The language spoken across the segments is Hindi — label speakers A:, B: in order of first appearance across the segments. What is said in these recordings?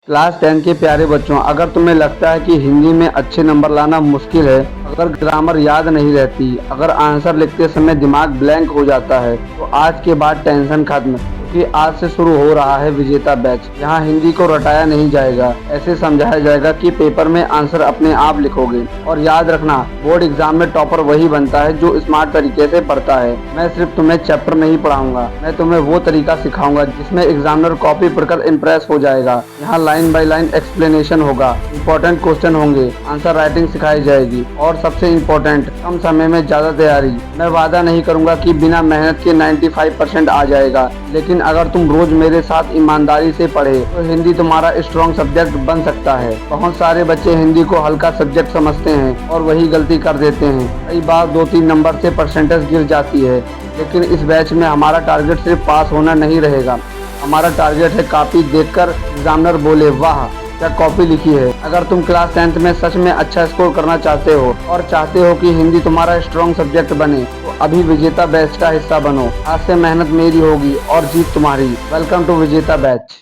A: क्लास 10 के प्यारे बच्चों, अगर तुम्हें लगता है कि हिंदी में अच्छे नंबर लाना मुश्किल है, अगर ग्रामर याद नहीं रहती, अगर आंसर लिखते समय दिमाग ब्लैंक हो जाता है, तो आज के बाद टेंशन खत्म, क्योंकि आज से शुरू हो रहा है विजेता बैच। यहाँ हिंदी को रटाया नहीं जाएगा, ऐसे समझाया जाएगा कि पेपर में आंसर अपने आप लिखोगे। और याद रखना, बोर्ड एग्जाम में टॉपर वही बनता है जो स्मार्ट तरीके से पढ़ता है। मैं सिर्फ तुम्हें चैप्टर नहीं पढ़ाऊंगा, मैं तुम्हें वो तरीका सिखाऊंगा जिसमें एग्जामिनर कॉपी पढ़कर इम्प्रेस हो जाएगा। यहाँ लाइन बाय लाइन एक्सप्लेनेशन होगा, इंपॉर्टेंट क्वेश्चन होंगे, आंसर राइटिंग सिखाई जाएगी और सबसे इम्पोर्टेंट, कम समय में ज्यादा तैयारी। मैं वादा नहीं करूंगा कि बिना मेहनत के 95% आ जाएगा, लेकिन अगर तुम रोज मेरे साथ ईमानदारी से पढ़े तो हिंदी तुम्हारा स्ट्रॉन्ग सब्जेक्ट बन सकता है। बहुत सारे बच्चे हिंदी को हल्का सब्जेक्ट समझते हैं और वही गलती कर देते हैं। कई बार 2-3 नंबर से परसेंटेज गिर जाती है, लेकिन इस बैच में हमारा टारगेट सिर्फ पास होना नहीं रहेगा। हमारा टारगेट है कॉपी देखकर एग्जामिनर बोले वाह क्या कॉपी लिखी है। अगर तुम क्लास 10th में सच में अच्छा स्कोर करना चाहते हो और चाहते हो कि हिंदी तुम्हारा स्ट्रॉन्ग सब्जेक्ट बने, तो अभी विजेता बैच का हिस्सा बनो। आज से मेहनत मेरी होगी और जीत तुम्हारी। वेलकम टू विजेता बैच।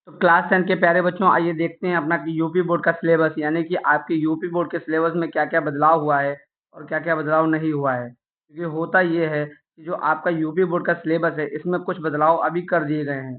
A: तो क्लास 10 के प्यारे बच्चों, आइए देखते हैं अपना कि यूपी बोर्ड का सिलेबस, यानी कि आपके यूपी बोर्ड के सिलेबस में क्या क्या बदलाव हुआ है और क्या क्या बदलाव नहीं हुआ है। क्योंकि होता ये है कि जो आपका यूपी बोर्ड का सिलेबस है, इसमें कुछ बदलाव अभी कर दिए गए हैं।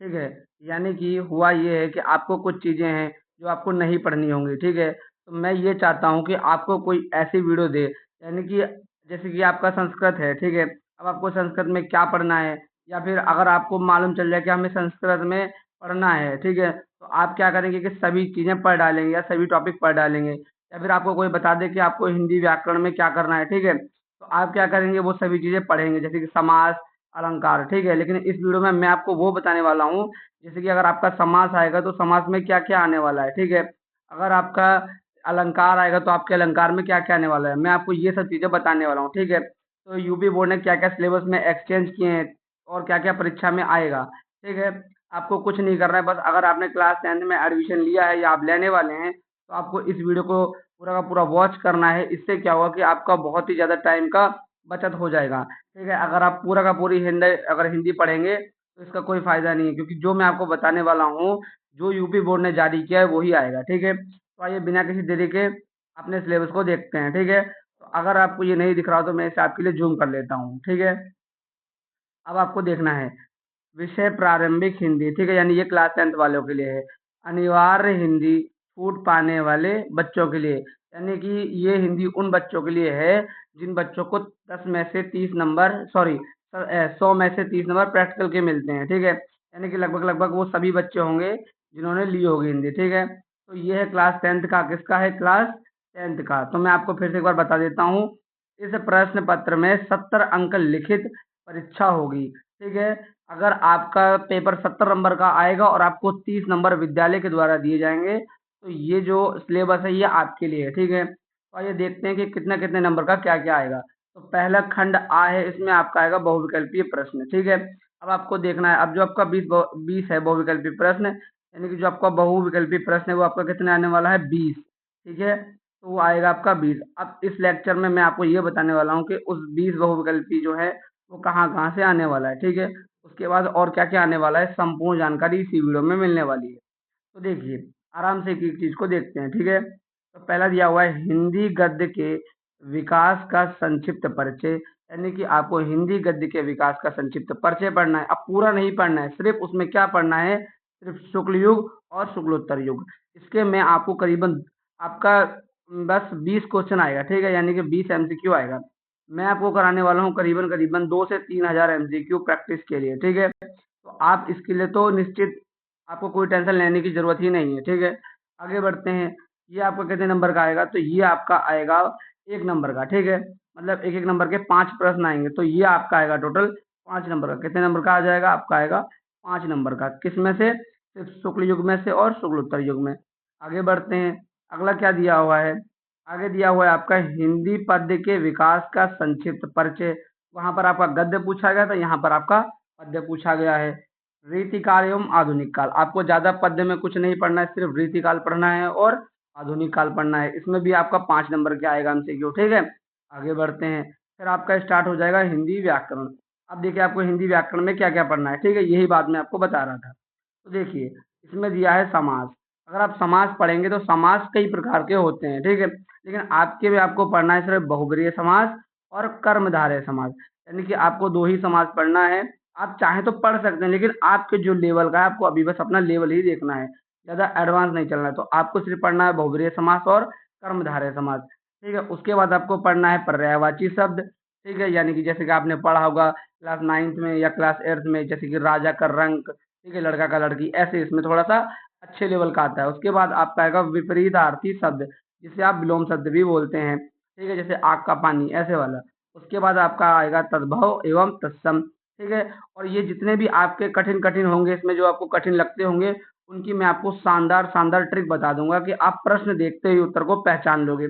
A: ठीक है, यानी कि हुआ ये है कि आपको कुछ चीज़ें हैं जो आपको नहीं पढ़नी होंगी। ठीक है, तो मैं ये चाहता हूँ कि आपको कोई ऐसी वीडियो दे, यानी कि जैसे कि आपका संस्कृत है। ठीक है, अब आपको संस्कृत में क्या पढ़ना है, या फिर अगर आपको मालूम चल जाए कि हमें संस्कृत में पढ़ना है, ठीक है, तो आप क्या करेंगे कि सभी चीज़ें पढ़ डालेंगे या सभी टॉपिक पढ़ डालेंगे। या फिर आपको कोई बता दे कि आपको हिंदी व्याकरण में क्या करना है, ठीक है, तो आप क्या करेंगे, वो सभी चीज़ें पढ़ेंगे, जैसे कि समास, अलंकार। ठीक है, लेकिन इस वीडियो में मैं आपको वो बताने वाला हूँ, जैसे कि अगर आपका समास आएगा तो समास में क्या क्या आने वाला है। ठीक है, अगर आपका अलंकार आएगा तो आपके अलंकार में क्या क्या आने वाला है, मैं आपको ये सब चीज़ें बताने वाला हूँ। ठीक है, तो यूपी बोर्ड ने क्या क्या सिलेबस में एक्सचेंज किए हैं और क्या क्या परीक्षा में आएगा। ठीक है, आपको कुछ नहीं करना है, बस अगर आपने क्लास 10th में एडमिशन लिया है या आप लेने वाले हैं, तो आपको इस वीडियो को पूरा का पूरा वॉच करना है। इससे क्या होगा कि आपका बहुत ही ज़्यादा टाइम का बचत हो जाएगा। ठीक है, अगर आप पूरा का पूरी हिंदी अगर हिंदी पढ़ेंगे तो इसका कोई फ़ायदा नहीं है, क्योंकि जो मैं आपको बताने वाला हूँ, जो यूपी बोर्ड ने जारी किया है वही आएगा। ठीक है, तो आइए बिना किसी देरी के अपने सिलेबस को देखते हैं। ठीक है, तो अगर आपको ये नहीं दिख रहा हो तो मैं इसे आपके लिए ज़ूम कर लेता हूँ। ठीक है, अब आपको देखना है विषय प्रारंभिक हिंदी। ठीक है, यानी ये क्लास 10th वालों के लिए है। अनिवार्य हिंदी छूट पाने वाले बच्चों के लिए, यानी कि ये हिंदी उन बच्चों के लिए है जिन बच्चों को 10 में से 30 नंबर, सॉरी 100 में से 30 नंबर प्रैक्टिकल के मिलते हैं। ठीक है, यानी कि लगभग लगभग वो सभी बच्चे होंगे जिन्होंने ली होगी हिंदी। ठीक है, तो ये है क्लास 10th का, किसका है, क्लास 10th का। तो मैं आपको फिर से एक बार बता देता हूँ, इस प्रश्न पत्र में 70 अंक लिखित परीक्षा होगी। ठीक है, अगर आपका पेपर 70 नंबर का आएगा और आपको 30 नंबर विद्यालय के द्वारा दिए जाएँगे, तो ये जो सिलेबस है ये आपके लिए है। ठीक है, तो आइए देखते हैं कि कितने-कितने नंबर का क्या-क्या आएगा। तो पहला खंड आ है, इसमें आपका आएगा बहुविकल्पीय प्रश्न। ठीक है, अब आपको देखना है, अब जो आपका 20 है बहुविकल्पीय प्रश्न, यानी कि जो आपका बहुविकल्पीय प्रश्न है वो आपका कितने आने वाला है, 20। ठीक है, तो वो आएगा आपका 20। अब इस लेक्चर में मैं आपको ये बताने वाला हूँ कि उस 20 बहुविकल्पी जो है वो कहाँ-कहाँ से आने वाला है। ठीक है, उसके बाद और क्या-क्या आने वाला है, संपूर्ण जानकारी इसी वीडियो में मिलने वाली है। तो देखिए, आराम से एक-एक चीज़ को देखते हैं। ठीक है, तो पहला दिया हुआ है हिंदी गद्य के विकास का संक्षिप्त परिचय, यानी कि आपको हिंदी गद्य के विकास का संक्षिप्त परिचय पढ़ना है। अब पूरा नहीं पढ़ना है, सिर्फ़ उसमें क्या पढ़ना है, सिर्फ़ शुक्ल युग और शुक्लोत्तर युग। इसके में आपको करीबन आपका बस 20 क्वेश्चन आएगा। ठीक है, यानी कि 20 एमसीक्यू आएगा। मैं आपको कराने वाला हूँ करीबन-करीबन 2 से 3 हज़ार एमसीक्यू प्रैक्टिस के लिए। ठीक है, तो आप इसके लिए तो निश्चित आपको कोई टेंशन लेने की ज़रूरत ही नहीं है। ठीक है, आगे बढ़ते हैं। ये आपका कितने नंबर का आएगा, तो ये आपका आएगा 1 नंबर का। ठीक है, मतलब एक-एक नंबर के 5 प्रश्न आएँगे, तो ये आपका आएगा टोटल 5 नंबर का। कितने नंबर का आ जाएगा, आपका आएगा 5 नंबर का। किसमें से, सिर्फ़ शुक्ल युग में से और शुक्लोत्तर युग में। आगे बढ़ते हैं, अगला क्या दिया हुआ है, आगे दिया हुआ है आपका हिंदी पद्य के विकास का संक्षिप्त परिचय। वहाँ पर आपका गद्य पूछा गया था, यहाँ पर आपका पद्य पूछा गया है। रीतिकाल एवं आधुनिक काल, आपको ज़्यादा पद्य में कुछ नहीं पढ़ना है, सिर्फ रीतिकाल पढ़ना है और आधुनिक काल पढ़ना है। इसमें भी आपका 5 नंबर के आएगा एमसीक्यू। ठीक है, आगे बढ़ते हैं। फिर आपका स्टार्ट हो जाएगा हिंदी व्याकरण। अब देखिए आपको हिंदी व्याकरण में क्या क्या पढ़ना है। ठीक है, यही बात मैं आपको बता रहा था। तो देखिए, इसमें दिया है समास। अगर आप समास पढ़ेंगे तो समास कई प्रकार के होते हैं, ठीक है, लेकिन आपके में आपको पढ़ना है सिर्फ बहुब्रीहि समास और कर्मधारय समास, यानी कि आपको दो ही समास पढ़ना है। आप चाहें तो पढ़ सकते हैं, लेकिन आपके जो लेवल का है आपको अभी बस अपना लेवल ही देखना है, ज़्यादा एडवांस नहीं चलना है। तो आपको सिर्फ पढ़ना है बहुब्रीहि समास और कर्मधारय समास, ठीक है। उसके बाद आपको पढ़ना है पर्यायवाची शब्द, ठीक है, यानी कि जैसे कि आपने पढ़ा होगा क्लास 9th में या क्लास 8th में, जैसे कि राजा का रंक, ठीक है, लड़का का लड़की, ऐसे इसमें थोड़ा सा अच्छे लेवल का आता है। उसके बाद आपका आएगा विपरीतार्थी शब्द, जिसे आप विलोम शब्द भी बोलते हैं, ठीक है, जैसे आग का पानी, ऐसे वाला। उसके बाद आपका आएगा तद्भव एवं तत्सम, ठीक है। और ये जितने भी आपके कठिन कठिन होंगे, इसमें जो आपको कठिन लगते होंगे, उनकी मैं आपको शानदार शानदार ट्रिक बता दूंगा कि आप प्रश्न देखते ही उत्तर को पहचान लोगे।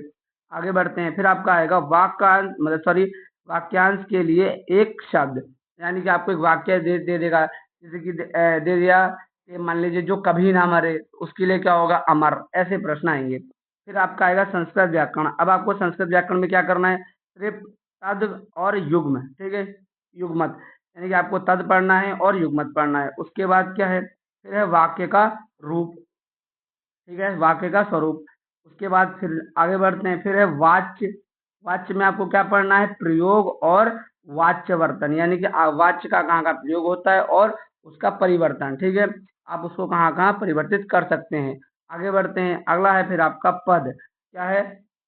A: आगे बढ़ते हैं, फिर आपका आएगा वाक्यांश, मतलब सॉरी, वाक्यांश के लिए एक शब्द, यानी कि आपको एक वाक्य दे देगा, जैसे कि दे दिया कि मान लीजिए जो कभी ना मरे, उसके लिए क्या होगा, अमर, ऐसे प्रश्न आएंगे। फिर आपका आएगा संस्कृत व्याकरण। अब आपको संस्कृत व्याकरण में क्या करना है, सिर्फ तद और युग्म, ठीक है, युग्मत, यानी कि आपको तद पढ़ना है और युग्मत पढ़ना है। उसके बाद क्या है, फिर है वाक्य का रूप, ठीक है, वाक्य का स्वरूप। उसके बाद फिर आगे बढ़ते हैं, फिर है वाच्य। वाच्य में आपको क्या पढ़ना है, प्रयोग और वाच्यवर्तन, यानी कि वाच्य का कहाँ का प्रयोग होता है और उसका परिवर्तन, ठीक है, आप उसको कहाँ कहाँ परिवर्तित कर सकते हैं। आगे बढ़ते हैं, अगला है फिर आपका पद, क्या है,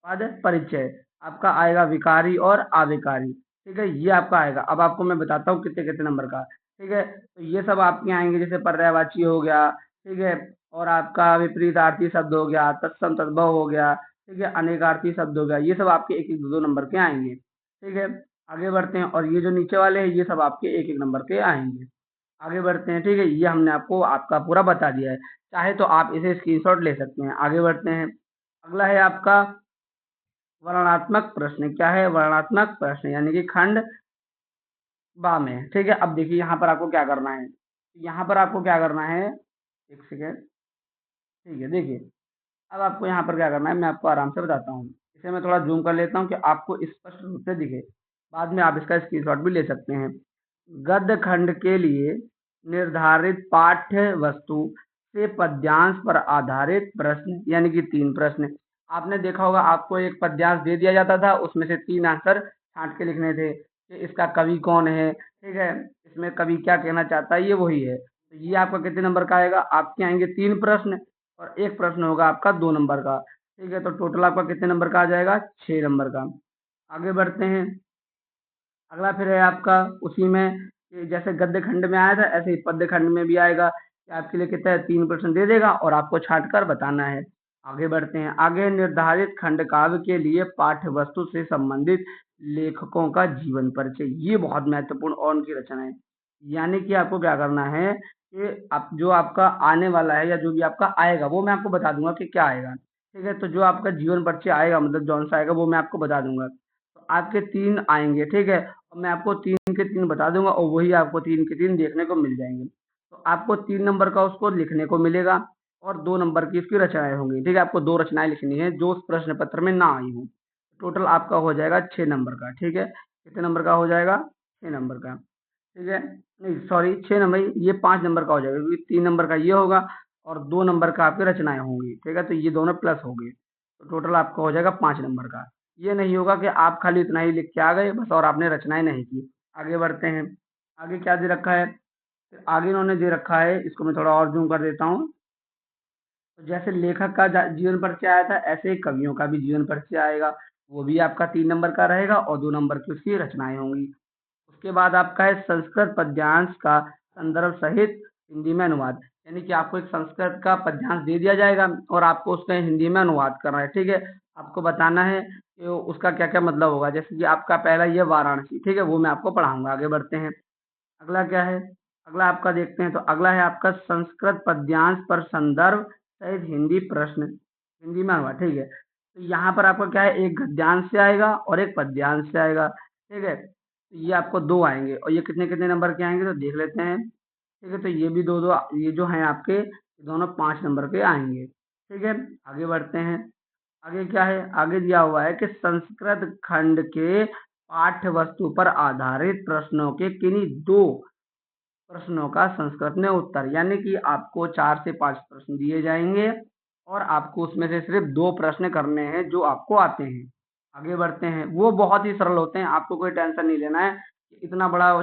A: पद परिचय। आपका आएगा विकारी और अविकारी, ठीक है, ये आपका आएगा। अब आपको मैं बताता हूँ कितने कितने नंबर का, ठीक है। तो ये सब आपके आएंगे, जैसे पर्यायवाची हो गया, ठीक है, और आपका विपरीतार्थी शब्द हो गया, तत्सम तद्भव हो गया, ठीक है, अनेकार्थी शब्द हो गया, ये सब आपके एक एक दो दो नंबर के आएंगे, ठीक है। आगे बढ़ते हैं, और ये जो नीचे वाले हैं ये सब आपके एक एक नंबर के आएंगे। आगे बढ़ते हैं, ठीक है, ये हमने आपको आपका पूरा बता दिया है, चाहे तो आप इसे स्क्रीनशॉट ले सकते हैं। आगे बढ़ते हैं, अगला है आपका वर्णनात्मक प्रश्न। क्या है, वर्णनात्मक प्रश्न, यानी कि खंड बा में, ठीक है। अब देखिए यहाँ पर आपको क्या करना है, यहाँ पर आपको क्या करना है, एक सेकेंड, ठीक है, देखिए अब आपको यहाँ पर क्या करना है, मैं आपको आराम से बताता हूँ। इसे मैं थोड़ा जूम कर लेता हूँ कि आपको स्पष्ट रूप से दिखे, बाद में आप इसका स्क्रीनशॉट भी ले सकते हैं। गद्य खंड के लिए निर्धारित पाठ्य वस्तु से पद्यांश पर आधारित प्रश्न, यानी कि 3 प्रश्न। आपने देखा होगा आपको एक पद्यांश दे दिया जाता था, उसमें से 3 आंसर छांट के लिखने थे कि इसका कवि कौन है, ठीक है, इसमें कवि क्या कहना चाहता है, ये वही है। तो ये आपका कितने नंबर का आएगा, आपके आएंगे 3 प्रश्न और एक प्रश्न होगा आपका 2 नंबर का, ठीक है। तो टोटल आपका कितने नंबर का आ जाएगा, 6 नंबर का। आगे बढ़ते हैं, अगला फिर है आपका उसी में कि जैसे गद्य खंड में आया था ऐसे ही पद्य खंड में भी आएगा कि आपके लिए कितना है, 3 प्रश्न दे देगा और आपको छांट कर बताना है। आगे बढ़ते हैं, आगे निर्धारित खंड काव्य के लिए पाठ्य वस्तु से संबंधित लेखकों का जीवन परिचय, ये बहुत महत्वपूर्ण और उनकी रचनाएं, यानी कि आपको क्या करना है कि आप जो आपका आने वाला है या जो भी आपका आएगा वो मैं आपको बता दूंगा कि क्या आएगा, ठीक है। तो जो आपका जीवन परिचय आएगा, मतलब जौन सा आएगा वो मैं आपको बता दूंगा। तो आपके 3 आएंगे, ठीक है, और मैं आपको 3 के 3 बता दूंगा और वही आपको 3 के 3 देखने को मिल जाएंगे। तो आपको 3 नंबर का उसको लिखने को मिलेगा और 2 नंबर की इसकी रचनाएं होंगी, ठीक है। आपको 2 रचनाएं लिखनी है जो उस प्रश्न पत्र में ना आई हो। टोटल आपका हो जाएगा 6 नंबर का, ठीक है। कितने नंबर का हो जाएगा, 6 नंबर का, ठीक है। नहीं सॉरी, 6 नंबर, ये 5 नंबर का हो जाएगा क्योंकि 3 नंबर का ये होगा और 2 नंबर का आपकी रचनाएं होंगी, ठीक है। तो ये दोनों प्लस हो गए, तो टोटल आपका हो जाएगा 5 नंबर का। ये नहीं होगा कि आप खाली इतना ही लिख के आ गए बस और आपने रचनाएं नहीं की। आगे बढ़ते हैं, आगे क्या दे रखा है, फिर आगे इन्होंने दे रखा है, इसको मैं थोड़ा और जूम कर देता हूँ। तो जैसे लेखक का जीवन परिचय आया था ऐसे ही कवियों का भी जीवन परिचय आएगा, वो भी आपका 3 नंबर का रहेगा और 2 नंबर की उसकी रचनाएं होंगी। उसके बाद आपका है संस्कृत पद्यांश का संदर्भ सहित हिंदी में अनुवाद, यानी कि आपको एक संस्कृत का पद्यांश दे दिया जाएगा और आपको उसका हिंदी में अनुवाद करना है, ठीक है। आपको बताना है कि उसका क्या क्या मतलब होगा, जैसे कि आपका पहला ये वाराणसी, ठीक है, वो मैं आपको पढ़ाऊंगा। आगे बढ़ते हैं, अगला क्या है, अगला आपका देखते हैं, तो अगला है आपका संस्कृत पद्यांश पर संदर्भ सहित हिंदी प्रश्न, हिंदी में अनुवाद, ठीक है। तो यहाँ पर आपका क्या है, एक गद्यांश से आएगा और एक पद्यांश से आएगा, ठीक है। तो ये आपको 2 आएंगे और ये कितने कितने नंबर के आएंगे तो देख लेते हैं, ठीक है। तो ये भी 2 2, ये जो हैं आपके ये दोनों 5 नंबर के आएंगे, ठीक है। आगे बढ़ते हैं, आगे क्या है, आगे दिया हुआ है कि संस्कृत खंड के पाठ्य वस्तु पर आधारित प्रश्नों के किन्हीं 2 प्रश्नों का संस्कृत में उत्तर, यानी कि आपको 4 से 5 प्रश्न दिए जाएँगे और आपको उसमें से सिर्फ़ 2 प्रश्न करने हैं जो आपको आते हैं। आगे बढ़ते हैं, वो बहुत ही सरल होते हैं, आपको कोई टेंशन नहीं लेना है कि इतना बड़ा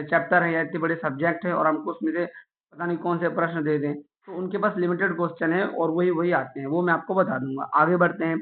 A: चैप्टर है या इतने बड़े सब्जेक्ट है और हमको उसमें से पता नहीं कौन से प्रश्न दे दें। तो उनके पास लिमिटेड क्वेश्चन है और वही आते हैं, वो मैं आपको बता दूँगा। आगे बढ़ते हैं,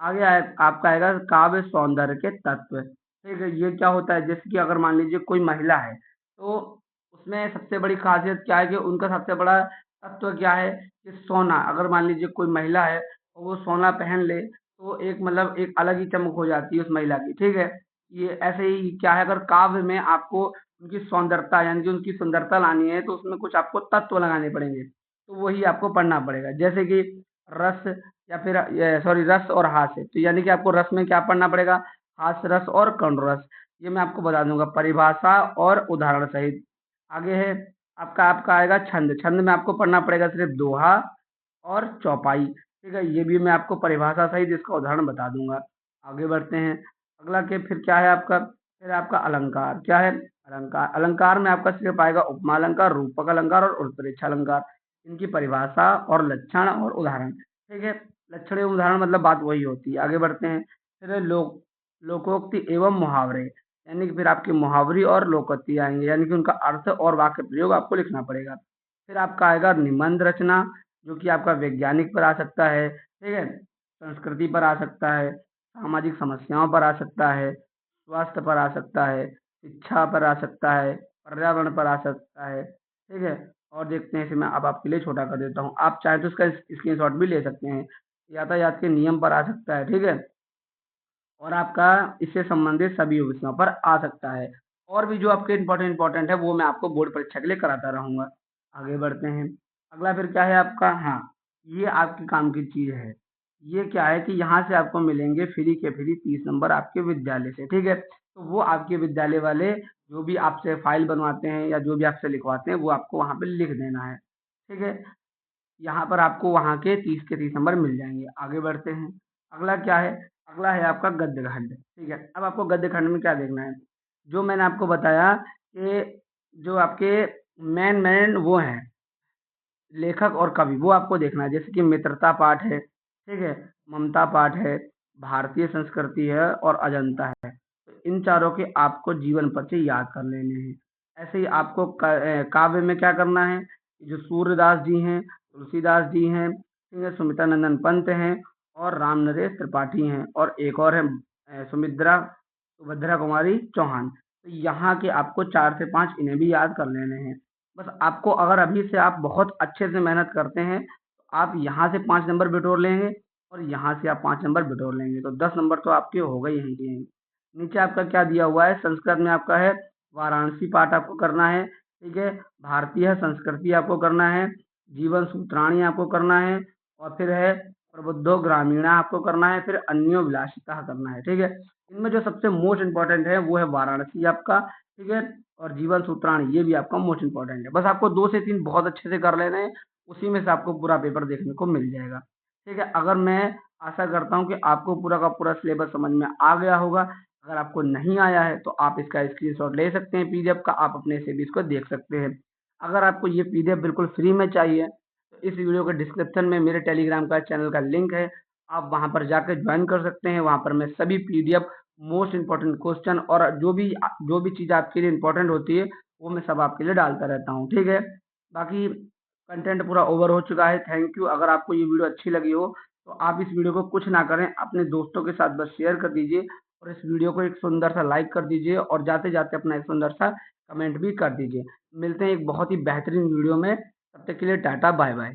A: आगे आपका आएगा काव्य सौंदर्य के तत्व। ठीक है, ये क्या होता है, जैसे कि अगर मान लीजिए कोई महिला है, तो उसमें सबसे बड़ी ख़ासियत क्या है कि उनका सबसे बड़ा तत्व क्या है कि सोना। अगर मान लीजिए कोई महिला है और वो सोना पहन ले, तो एक मतलब एक अलग ही चमक हो जाती है उस महिला की, ठीक है? ये ऐसे ही क्या है, अगर काव्य में आपको उनकी सौंदर्यता यानी कि उनकी सुंदरता लानी है, तो उसमें कुछ आपको तत्व लगाने पड़ेंगे, तो वही आपको पढ़ना पड़ेगा। जैसे कि रस या फिर सॉरी रस और हास्य, तो यानी कि आपको रस में क्या पढ़ना पड़ेगा, हास्य रस और करुण रस, ये मैं आपको बता दूंगा परिभाषा और उदाहरण सहित। आगे है आपका आपका आएगा छंद। छंद में आपको पढ़ना पड़ेगा सिर्फ दोहा और चौपाई, ठीक है? ये भी मैं आपको परिभाषा सहित इसका उदाहरण बता दूंगा। आगे बढ़ते हैं, अगला के फिर क्या है आपका, फिर आपका अलंकार। क्या है, अलंकार। अलंकार में आपका सिर्फ आएगा उपमा अलंकार, रूपक अलंकार और उत्प्रेक्षा अलंकार। इनकी परिभाषा और लक्षण और उदाहरण, ठीक है? लक्षण एवं उदाहरण मतलब बात वही होती है। आगे बढ़ते हैं, फिर है लोकोक्ति एवं मुहावरे, यानी कि फिर आपके मुहावरे और लोकोक्ति आएंगे, यानी कि उनका अर्थ और वाक्य प्रयोग आपको लिखना पड़ेगा। फिर आपका आएगा निबंध रचना, जो कि आपका वैज्ञानिक पर आ सकता है, ठीक है? संस्कृति पर आ सकता है, सामाजिक समस्याओं पर आ सकता है, स्वास्थ्य पर आ सकता है, शिक्षा पर आ सकता है, पर्यावरण पर आ सकता है, ठीक है? और देखते हैं, इसे मैं अब आपके लिए छोटा कर देता हूँ, आप चाहें तो इसका स्क्रीनशॉट भी ले सकते हैं। यातायात के नियम पर आ सकता है, ठीक है? और आपका इससे संबंधित सभी विषयों पर आ सकता है। और भी जो आपके इम्पोर्टेंट है वो मैं आपको बोर्ड परीक्षा के लिए कराता रहूँगा। आगे बढ़ते हैं। अगला फिर क्या है आपका, हाँ, ये आपके काम की चीज़ है। ये क्या है कि यहाँ से आपको मिलेंगे फ्री के फ्री 30 नंबर आपके विद्यालय से, ठीक है? तो वो आपके विद्यालय वाले जो भी आपसे फाइल बनवाते हैं या जो भी आपसे लिखवाते हैं वो आपको वहाँ पे लिख देना है, ठीक है? यहाँ पर आपको वहाँ के 30 के 30 नंबर मिल जाएँगे। आगे बढ़ते हैं। अगला क्या है? अगला है आपका गद्य खंड, ठीक है? अब आपको गद्य खंड में क्या देखना है? जो मैंने आपको बताया कि जो आपके मेन वो हैं, लेखक और कवि, वो आपको देखना है। जैसे कि मित्रता पाठ है, ठीक है? ममता पाठ है, भारतीय संस्कृति है और अजंता है। तो इन चारों के आपको जीवन परिचय याद कर लेने हैं। ऐसे ही आपको काव्य में क्या करना है, जो सूर्यदास जी हैं, तुलसीदास जी हैं, ठीक है? सुमित्रा नंदन पंत हैं और राम नरेश त्रिपाठी हैं और एक और है सुभद्रा कुमारी चौहान। तो यहाँ के आपको 4 से 5 इन्हें भी याद कर लेने हैं। बस आपको अगर अभी से आप बहुत अच्छे से मेहनत करते हैं, तो आप यहाँ से 5 नंबर बिटोर लेंगे और यहाँ से आप 5 नंबर बिटोर लेंगे, तो 10 नंबर तो आपके हो गए यहीं के यहीं। नीचे आपका क्या दिया हुआ है, संस्कृत में आपका है वाराणसी पाठ आपको करना है, ठीक है? भारतीय संस्कृति आपको करना है, जीवन सूत्राणी आपको करना है और फिर है प्रबुद्धो ग्रामीणा आपको करना है, फिर अन्यो विलासिता करना है, ठीक है? इनमें जो सबसे मोस्ट इम्पोर्टेंट है वो है वाराणसी आपका, ठीक है? और जीवन सूत्राणी ये भी आपका मोस्ट इम्पोर्टेंट है। बस आपको 2 से 3 बहुत अच्छे से कर लेने हैं, उसी में से आपको पूरा पेपर देखने को मिल जाएगा। ठीक है? अगर मैं आशा करता हूँ कि आपको पूरा का पूरा सिलेबस समझ में आ गया होगा। अगर आपको नहीं आया है तो आप इसका स्क्रीनशॉट ले सकते हैं पीडीएफ का, आप अपने से भी इसको देख सकते हैं। अगर आपको ये पीडीएफ बिल्कुल फ्री में चाहिए, तो इस वीडियो के डिस्क्रिप्शन में मेरे टेलीग्राम का चैनल का लिंक है, आप वहाँ पर जाकर ज्वाइन कर सकते हैं। वहाँ पर मैं सभी पीडीएफ, मोस्ट इम्पोर्टेंट क्वेश्चन और जो भी चीज़ आपके लिए इम्पोर्टेंट होती है, वो मैं सब आपके लिए डालता रहता हूँ, ठीक है? बाकी कंटेंट पूरा ओवर हो चुका है, थैंक यू। अगर आपको ये वीडियो अच्छी लगी हो, तो आप इस वीडियो को कुछ ना करें, अपने दोस्तों के साथ बस शेयर कर दीजिए और इस वीडियो को एक सुंदर सा लाइक कर दीजिए और जाते-जाते अपना एक सुंदर सा कमेंट भी कर दीजिए। मिलते हैं एक बहुत ही बेहतरीन वीडियो में, तब तक के लिए टाटा बाय-बाय।